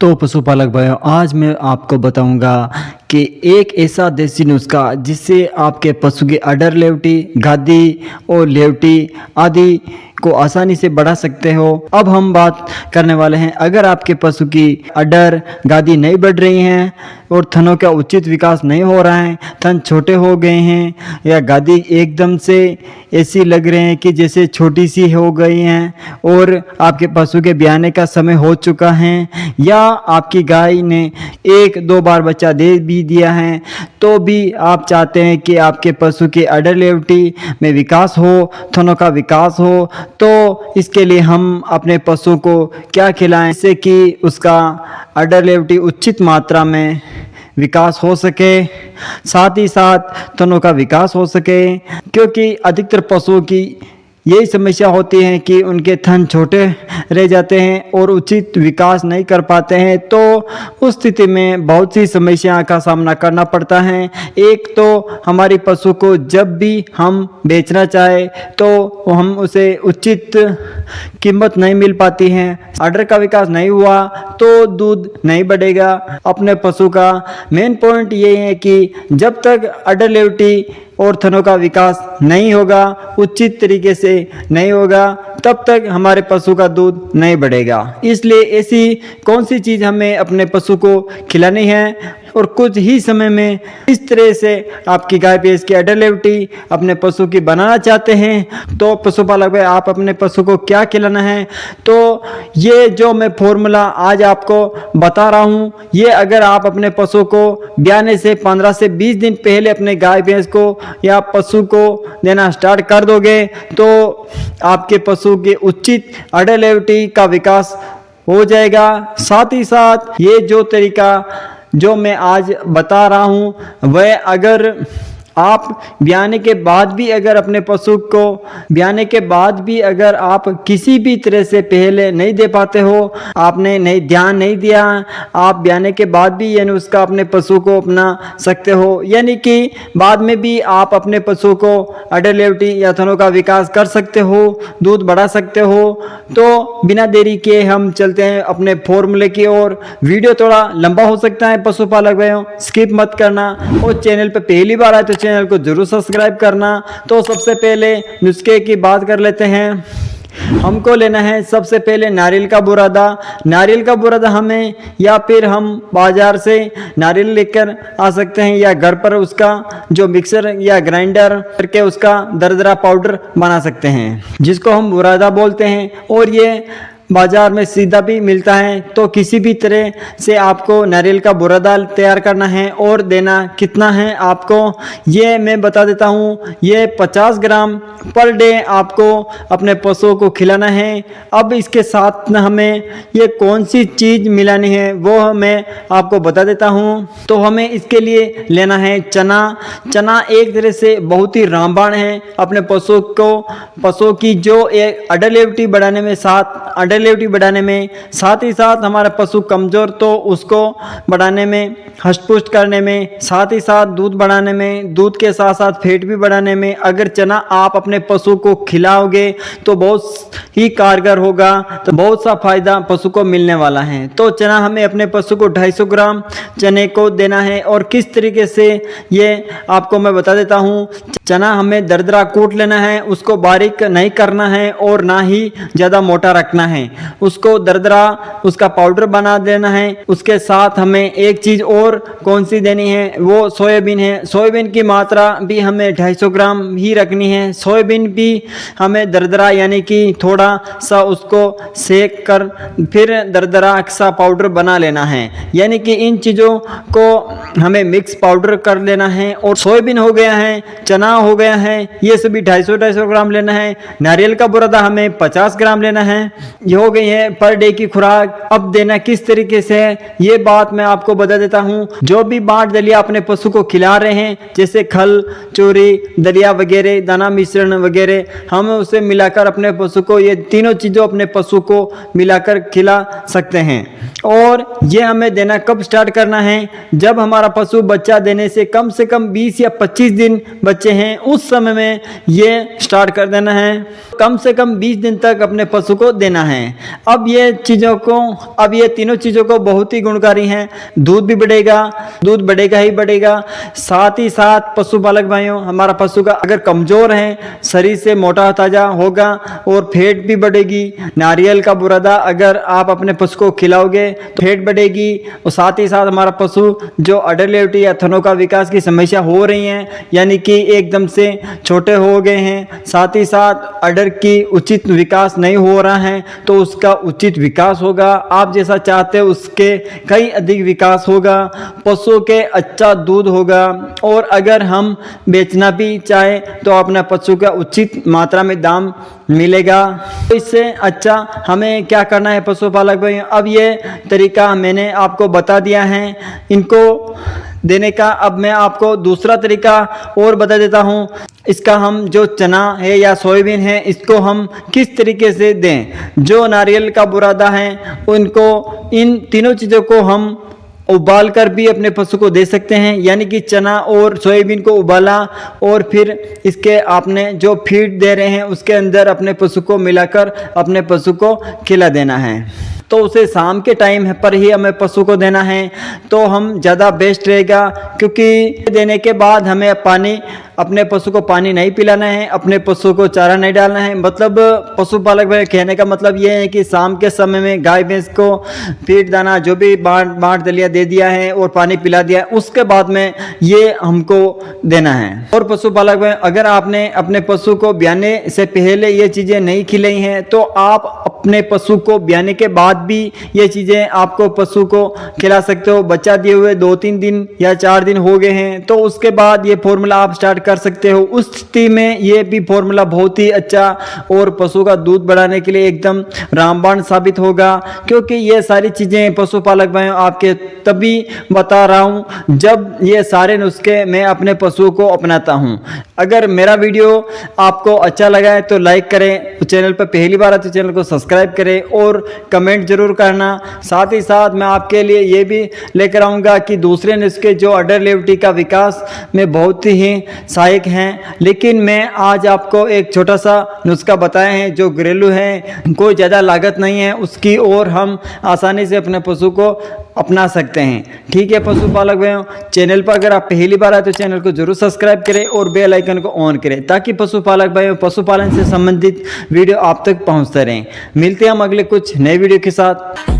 तो पशुपालक भाइयों, आज मैं आपको बताऊंगा कि एक ऐसा देसी नुस्खा जिससे आपके पशु की अडर लेवटी, गादी और लेवटी आदि को आसानी से बढ़ा सकते हो। अब हम बात करने वाले हैं, अगर आपके पशु की अडर गादी नहीं बढ़ रही हैं और थनों का उचित विकास नहीं हो रहा है, थन छोटे हो गए हैं या गादी एकदम से ऐसी लग रहे हैं कि जैसे छोटी सी हो गई हैं और आपके पशु के ब्याने का समय हो चुका है, या आपकी गाय ने एक दो बार बच्चा दे भी दिया है, तो भी आप चाहते हैं कि आपके पशु के अडर लेवटी में विकास हो, थनों का विकास हो, तो इसके लिए हम अपने पशु को क्या खिलाएं जिससे कि उसका अडर लेवटी उचित मात्रा में विकास हो सके, साथ ही साथ थनों का विकास हो सके। क्योंकि अधिकतर पशुओं की यही समस्या होती है कि उनके थन छोटे रह जाते हैं और उचित विकास नहीं कर पाते हैं, तो उस स्थिति में बहुत सी समस्या का सामना करना पड़ता है। एक तो हमारी पशु को जब भी हम बेचना चाहे तो हम उसे उचित कीमत नहीं मिल पाती है, अडर का विकास नहीं हुआ तो दूध नहीं बढ़ेगा। अपने पशु का मेन पॉइंट ये है कि जब तक अडर लेवटी और थनों का विकास नहीं होगा, उचित तरीके से नहीं होगा, तब तक हमारे पशु का दूध नहीं बढ़ेगा। इसलिए ऐसी कौन सी चीज़ हमें अपने पशु को खिलानी है और कुछ ही समय में इस तरह से आपकी गाय भैंस की अडर लेवटी अपने पशु की बनाना चाहते हैं, तो पशुपालक भाई आप अपने पशु को क्या खिलाना है, तो ये जो मैं फॉर्मूला आज आपको बता रहा हूँ, ये अगर आप अपने पशु को ब्याने से 15 से 20 दिन पहले अपने गाय भैंस को या पशु को देना स्टार्ट कर दोगे, तो आपके पशु के उचित अडर लेवटी का विकास हो जाएगा। साथ ही साथ ये जो तरीका जो मैं आज बता रहा हूँ, वह अगर आप ब्याने के बाद भी अगर अपने पशु को ब्याने के बाद भी अगर आप किसी भी तरह से पहले नहीं दे पाते हो, आपने नहीं ध्यान नहीं दिया, आप ब्याने के बाद भी ये नुस्खा अपने पशु को अपना सकते हो, यानी कि बाद में भी आप अपने पशु को अडर लेवटी या थनों का विकास कर सकते हो, दूध बढ़ा सकते हो। तो बिना देरी के हम चलते हैं अपने फॉर्मूले की ओर। वीडियो थोड़ा लंबा हो सकता है पशुपालक भाइयों, स्किप मत करना, और चैनल पर पहली बार आए तो चैनल को जरूर सब्सक्राइब करना। तो सबसे पहले नुस्खे की बात कर लेते हैं। हमको लेना है सबसे पहले नारियल का बुरादा। नारियल का बुरादा हमें या फिर हम बाजार से नारियल लेकर आ सकते हैं, या घर पर उसका जो मिक्सर या ग्राइंडर करके उसका दरदरा पाउडर बना सकते हैं, जिसको हम बुरादा बोलते हैं, और ये बाजार में सीधा भी मिलता है। तो किसी भी तरह से आपको नारियल का बुरादा तैयार करना है, और देना कितना है आपको ये मैं बता देता हूँ। ये 50 ग्राम पर डे आपको अपने पशुओं को खिलाना है। अब इसके साथ हमें ये कौन सी चीज़ मिलानी है वो मैं आपको बता देता हूँ। तो हमें इसके लिए लेना है चना। चना एक तरह से बहुत ही रामबाण है अपने पशु की जो एक अडर लेवटी बढ़ाने में, लेवटी बढ़ाने में, साथ ही साथ हमारा पशु कमजोर तो उसको बढ़ाने में, हष्ट-पुष्ट करने में, साथ ही साथ दूध बढ़ाने में, दूध के साथ साथ फैट भी बढ़ाने में अगर चना आप अपने पशु को खिलाओगे तो बहुत ही कारगर होगा, तो बहुत सा फायदा पशु को मिलने वाला है। तो चना हमें अपने पशु को 250 ग्राम चने को देना है, और किस तरीके से ये आपको मैं बता देता हूँ। चना हमें दरदरा कूट लेना है, उसको बारीक नहीं करना है और ना ही ज़्यादा मोटा रखना है, उसको दरदरा उसका पाउडर बना देना है। उसके साथ हमें एक चीज़ और कौन सी देनी है, वो सोयाबीन है। सोयाबीन की मात्रा भी हमें 250 ग्राम ही रखनी है। सोयाबीन भी हमें दरदरा यानी कि थोड़ा सा उसको सेक कर फिर दरदरा सा पाउडर बना लेना है, यानी कि इन चीज़ों को हमें मिक्स पाउडर कर लेना है। और सोयाबीन हो गया है, चना हो गया है, ये सभी 250 ग्राम लेना है। नारियल का बुरादा हमें 50 ग्राम लेना है। ये हो गई है पर डे की खुराक। अब देना किस तरीके से है ये बात मैं आपको बता देता हूँ। जो भी बाट दलिया अपने पशु को खिला रहे हैं, जैसे खल, चूरी, दलिया वगैरह, दाना मिश्रण वगैरह, हम उसे मिलाकर अपने पशु को, ये तीनों चीज़ों अपने पशु को मिलाकर खिला सकते हैं। और ये हमें देना कब स्टार्ट करना है, जब हमारा पशु बच्चा देने से कम 20 या 25 दिन बच्चे हैं, उस समय में ये स्टार्ट कर देना है। कम से कम 20 दिन तक अपने पशु को देना है। अब ये तीनों चीज़ों को बहुत ही गुणकारी हैं। दूध भी बढ़ेगा, दूध बढ़ेगा ही बढ़ेगा। साथ ही साथ पशुपालक भाइयों, हमारा पशु का अगर कमज़ोर है, शरीर से मोटा ताज़ा होगा और फैट भी बढ़ेगी। नारियल का बुरादा अगर आप अपने पशु को खिलाओगे तो फैट बढ़ेगी। और साथ ही साथ हमारा पशु जो अडर लेवटी या थनों का विकास की समस्या हो रही है, यानी कि एकदम से छोटे हो गए हैं, साथ ही साथ अडर की उचित विकास नहीं हो रहा है, तो उसका उचित विकास होगा। आप जैसा चाहते हो उसके कई अधिक विकास होगा, पशु के अच्छा दूध होगा। और अगर हम बेचना भी चाहे तो अपना पशु का उचित मात्रा में दाम मिलेगा। तो इससे अच्छा हमें क्या करना है पशुपालक भाई, अब ये तरीका मैंने आपको बता दिया है इनको देने का। अब मैं आपको दूसरा तरीका और बता देता हूँ। इसका हम जो चना है या सोयाबीन है, इसको हम किस तरीके से दें। जो नारियल का बुरादा है उनको, इन तीनों चीज़ों को हम उबाल कर भी अपने पशु को दे सकते हैं, यानी कि चना और सोयाबीन को उबाला और फिर इसके आपने जो फीड दे रहे हैं उसके अंदर अपने पशु को मिलाकर अपने पशु को खिला देना है। तो उसे शाम के टाइम पर ही हमें पशु को देना है, तो हम ज़्यादा बेस्ट रहेगा। क्योंकि देने के बाद हमें अपने पशु को पानी नहीं पिलाना है, अपने पशु को चारा नहीं डालना है। मतलब पशुपालक भाई कहने का मतलब ये है कि शाम के समय में गाय भैंस को फीड दाना जो भी बांट दलिया दे दिया है और पानी पिला दिया है, उसके बाद में ये हमको देना है। और पशुपालक भाई, अगर आपने अपने पशु को ब्याने से पहले ये चीज़ें नहीं खिलाई हैं, तो आप अपने पशु को ब्याने के बाद भी ये चीज़ें आपको पशु को खिला सकते हो। बच्चा दिए हुए 2-3 दिन या 4 दिन हो गए हैं, तो उसके बाद ये फॉर्मूला आप स्टार्ट कर सकते हो। उस स्थिति में ये भी फॉर्मूला बहुत ही अच्छा और पशु का दूध बढ़ाने के लिए एकदम रामबाण साबित होगा। क्योंकि ये सारी चीज़ें पशुपालक भाइयों आपके तभी बता रहा हूँ जब ये सारे नुस्खे मैं अपने पशुओं को अपनाता हूँ। अगर मेरा वीडियो आपको अच्छा लगा है तो लाइक करें, चैनल पर पहली बार है तो चैनल को सब्सक्राइब करें और कमेंट जरूर करना। साथ ही साथ मैं आपके लिए ये भी लेकर आऊँगा कि दूसरे नुस्खे जो अडर लेवटी का विकास में बहुत ही सहायक हैं, लेकिन मैं आज आपको एक छोटा सा नुस्खा बताए हैं जो घरेलू है, कोई ज़्यादा लागत नहीं है उसकी, और हम आसानी से अपने पशु को अपना सकते हैं। ठीक है पशुपालक भाइयों, चैनल पर अगर आप पहली बार आए तो चैनल को जरूर सब्सक्राइब करें और बेल आइकन को ऑन करें, ताकि पशुपालक भाइयों पशुपालन से संबंधित वीडियो आप तक पहुंचते रहें। मिलते हैं हम अगले कुछ नए वीडियो के साथ।